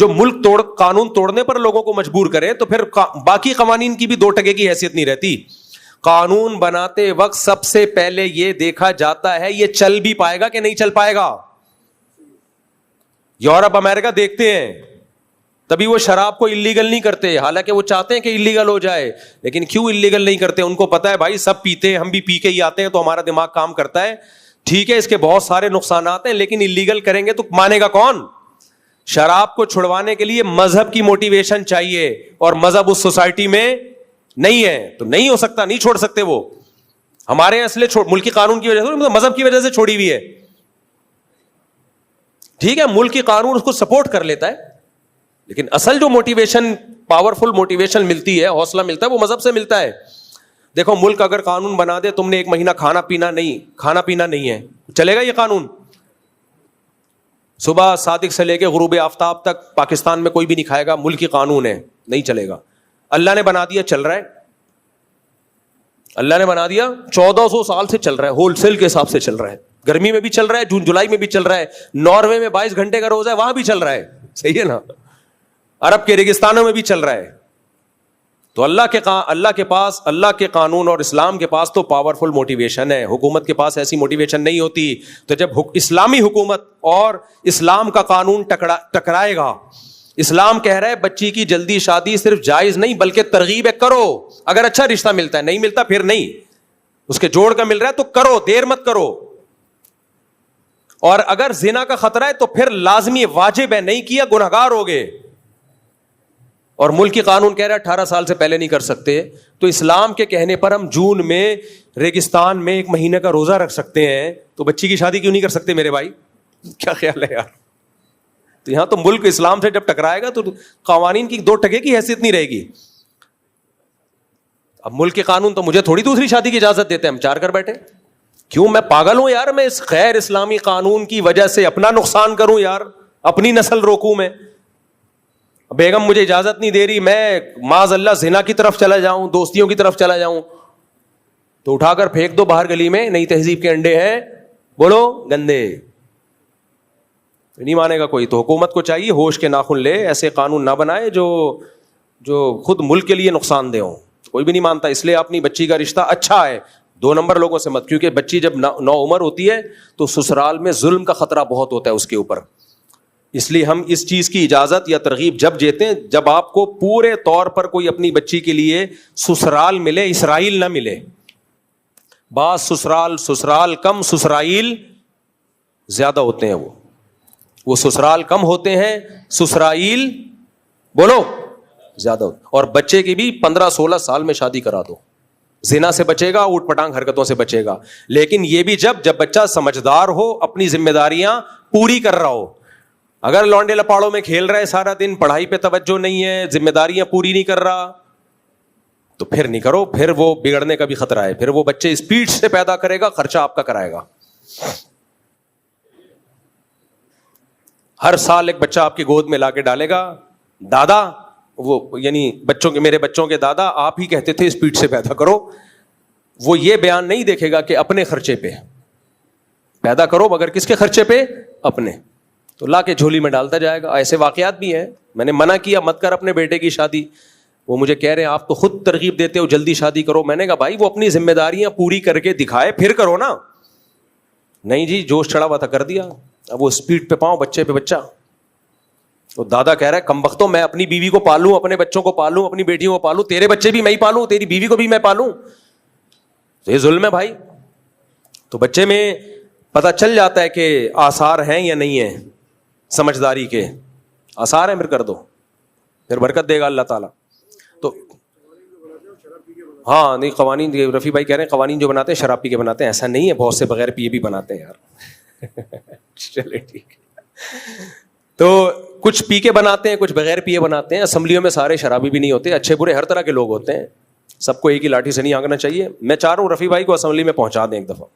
جو ملک قانون توڑنے پر لوگوں کو مجبور کرے تو پھر باقی قوانین کی بھی 2 ٹکے کی حیثیت نہیں رہتی. قانون بناتے وقت سب سے پہلے یہ دیکھا جاتا ہے یہ چل بھی پائے گا کہ نہیں چل پائے گا. یورپ امریکہ دیکھتے ہیں, تبھی وہ شراب کو اللیگل نہیں کرتے, حالانکہ وہ چاہتے ہیں کہ اللیگل ہو جائے, لیکن کیوں اللیگل نہیں کرتے؟ ان کو پتا ہے بھائی سب پیتے ہیں, ہم بھی پی کے ہی آتے ہیں تو ہمارا دماغ کام کرتا ہے, ٹھیک ہے اس کے بہت سارے نقصانات ہیں لیکن اللیگل کریں گے تو مانے گا کون؟ شراب کو چھڑوانے کے لیے مذہب کی موٹیویشن چاہیے, اور مذہب اس سوسائٹی میں نہیں ہے تو نہیں ہو سکتا, نہیں چھوڑ سکتے وہ. ہمارے یہاں اس لیے ملکی قانون کی وجہ سے, مذہب کی وجہ سے چھوڑی ہوئی ہے, ٹھیک ہے ملکی قانون اس کو سپورٹ کر لیتا ہے, لیکن اصل جو موٹیویشن, پاورفل موٹیویشن ملتی ہے, حوصلہ ملتا ہے, وہ مذہب سے ملتا ہے. دیکھو ملک اگر قانون بنا دے تم نے 1 مہینہ کھانا پینا نہیں ہے, چلے گا یہ قانون؟ صبح صادق سے لے کے غروب آفتاب تک پاکستان میں کوئی بھی نہیں کھائے گا, ملکی قانون ہے, نہیں چلے گا. اللہ نے بنا دیا, چل رہا ہے. اللہ نے بنا دیا 1400 سال سے چل رہا ہے, ہول سیل کے حساب سے چل رہا ہے, گرمی میں بھی چل رہا ہے, جون جولائی میں بھی چل رہا ہے, ناروے میں 22 گھنٹے کا روزہ ہے وہاں بھی چل رہا ہے, صحیح ہے نا, عرب کے ریگستانوں میں بھی چل رہا ہے. تو اللہ کے پاس, اللہ کے قانون اور اسلام کے پاس تو پاورفل موٹیویشن ہے, حکومت کے پاس ایسی موٹیویشن نہیں ہوتی. تو جب اسلامی حکومت اور اسلام کا قانون ٹکرائے گا, اسلام کہہ رہا ہے بچی کی جلدی شادی صرف جائز نہیں بلکہ ترغیب ہے, کرو, اگر اچھا رشتہ ملتا ہے, نہیں ملتا پھر نہیں, اس کے جوڑ کا مل رہا ہے تو کرو, دیر مت کرو. اور اگر زنا کا خطرہ ہے تو پھر لازمی واجب ہے, نہیں کیا گنہگار ہوگے. اور ملکی قانون کہہ رہا ہے 18 سال سے پہلے نہیں کر سکتے, تو اسلام کے کہنے پر ہم جون میں ریگستان میں 1 مہینے کا روزہ رکھ سکتے ہیں, تو بچی کی شادی کیوں نہیں کر سکتے میرے بھائی؟ کیا خیال ہے یار؟ تو یہاں تو ملک اسلام سے جب ٹکرائے گا تو قوانین کی 2 ٹکے کی حیثیت نہیں رہے گی. اب ملک کے قانون تو مجھے تھوڑی دوسری شادی کی اجازت دیتے ہیں, ہم 4 کر بیٹھے. کیوں میں پاگل ہوں یار؟ میں اس غیر اسلامی قانون کی وجہ سے اپنا نقصان کروں یار, اپنی نسل روکوں میں؟ بیگم مجھے اجازت نہیں دے رہی, میں معاذ اللہ زنا کی طرف چلا جاؤں, دوستیوں کی طرف چلا جاؤں, تو اٹھا کر پھینک دو باہر گلی میں, نئی تہذیب کے انڈے ہیں, بولو گندے, نہیں مانے گا کوئی. تو حکومت کو چاہیے ہوش کے ناخن لے, ایسے قانون نہ بنائے جو خود ملک کے لیے نقصان دہ ہوں. کوئی بھی نہیں مانتا, اس لیے اپنی بچی کا رشتہ اچھا ہے, 2 نمبر لوگوں سے مت, کیونکہ بچی جب نو عمر ہوتی ہے تو سسرال میں ظلم کا خطرہ بہت ہوتا ہے اس کے اوپر. اس لیے ہم اس چیز کی اجازت یا ترغیب جب دیتے ہیں جب آپ کو پورے طور پر کوئی اپنی بچی کے لیے سسرال ملے, اسرائیل نہ ملے. بعض سسرال کم, سسرائیل زیادہ ہوتے ہیں, وہ سسرال کم ہوتے ہیں, سسرائیل بولو زیادہ ہوتے. اور بچے کی بھی 15-16 سال میں شادی کرا دو, زنا سے بچے گا, اوٹ پٹانگ حرکتوں سے بچے گا. لیکن یہ بھی جب بچہ سمجھدار ہو, اپنی ذمہ داریاں پوری کر رہا ہو. اگر لونڈے لپاڑوں میں کھیل رہا ہے سارا دن, پڑھائی پہ توجہ نہیں ہے, ذمہ داریاں پوری نہیں کر رہا, تو پھر نہیں کرو, پھر وہ بگڑنے کا بھی خطرہ ہے. پھر وہ بچے اسپیڈ سے پیدا کرے گا, خرچہ آپ کا کرائے گا. ہر سال ایک بچہ آپ کی گود میں لا کے ڈالے گا, دادا, وہ یعنی میرے بچوں کے دادا آپ ہی کہتے تھے اسپیڈ سے پیدا کرو. وہ یہ بیان نہیں دیکھے گا کہ اپنے خرچے پہ پیدا کرو, مگر کس کے خرچے پہ؟ اپنے. تو لا کے جھولی میں ڈالتا جائے گا. ایسے واقعات بھی ہیں. میں نے منع کیا مت کر اپنے بیٹے کی شادی, وہ مجھے کہہ رہے ہیں آپ تو خود ترغیب دیتے ہو جلدی شادی کرو. میں نے کہا بھائی وہ اپنی ذمہ داریاں پوری کر کے دکھائے پھر کرو نا. نہیں جی جوش چڑھا ہوا تھا کر دیا, اب وہ اسپیڈ پہ پاؤں, بچے پہ بچہ. تو دادا کہہ رہا ہے کم بختوں, میں اپنی بیوی کو پالوں, اپنے بچوں کو پالوں, اپنی بیٹیوں کو پالوں, تیرے بچے بھی میں ہی پالوں, تیری بیوی کو بھی میں پالوں. تو یہ ظلم ہے بھائی. تو بچے میں پتہ چل جاتا ہے کہ آثار ہیں یا نہیں ہیں, سمجھداری کے آثار ہیں, پھر کر دو, پھر برکت دے گا اللہ تعالیٰ. تو ہاں نہیں, قوانین رفیع بھائی کہہ رہے ہیں قوانین جو بناتے ہیں شراب پی کے بناتے ہیں, ایسا نہیں ہے, بہت سے بغیر پیے بھی بناتے ہیں یار. چلے ٹھیک ہے. تو کچھ پی کے بناتے ہیں, کچھ بغیر پیے بناتے ہیں. اسمبلیوں میں سارے شرابی بھی نہیں ہوتے, اچھے برے ہر طرح کے لوگ ہوتے ہیں, سب کو ایک ہی لاٹھی سے نہیں آنکنا چاہیے. میں چاہ رہا ہوں رفیع بھائی کو اسمبلی میں پہنچا دیں ایک دفعہ,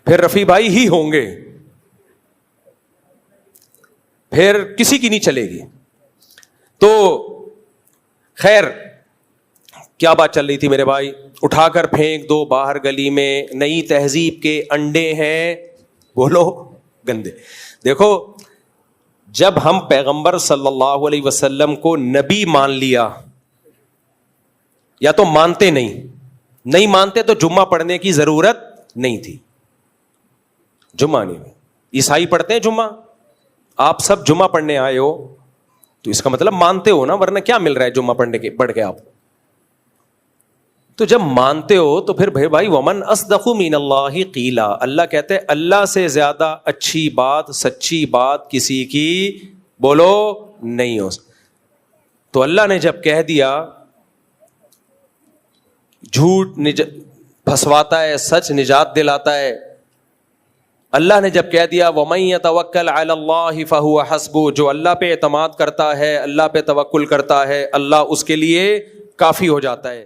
پھر رفیع بھائی ہی ہوں گے, پھر کسی کی نہیں چلے گی. تو خیر کیا بات چل رہی تھی میرے بھائی؟ اٹھا کر پھینک دو باہر گلی میں, نئی تہذیب کے انڈے ہیں, بولو گندے. دیکھو جب ہم پیغمبر صلی اللہ علیہ وسلم کو نبی مان لیا، یا تو مانتے نہیں مانتے تو جمعہ پڑھنے کی ضرورت نہیں تھی. جمعہ نہیں، عیسائی پڑھتے ہیں جمعہ، آپ سب جمعہ پڑھنے آئے ہو تو اس کا مطلب مانتے ہو نا، ورنہ کیا مل رہا ہے جمعہ پڑھ کے آپ. تو جب مانتے ہو تو پھر بھائی ومن اصدق من اللہ قیلا، اللہ کہتے ہیں اللہ سے زیادہ اچھی بات، سچی بات کسی کی بولو نہیں ہو. تو اللہ نے جب کہہ دیا جھوٹ پھنسواتا ہے، سچ نجات دلاتا ہے. اللہ نے جب کہہ دیا وَمَن يَتَوَكَّلْ عَلَى اللَّهِ فَهُوَ حَسْبُهُ، جو اللہ پہ اعتماد کرتا ہے، اللہ پہ توکل کرتا ہے، اللہ اس کے لیے کافی ہو جاتا ہے.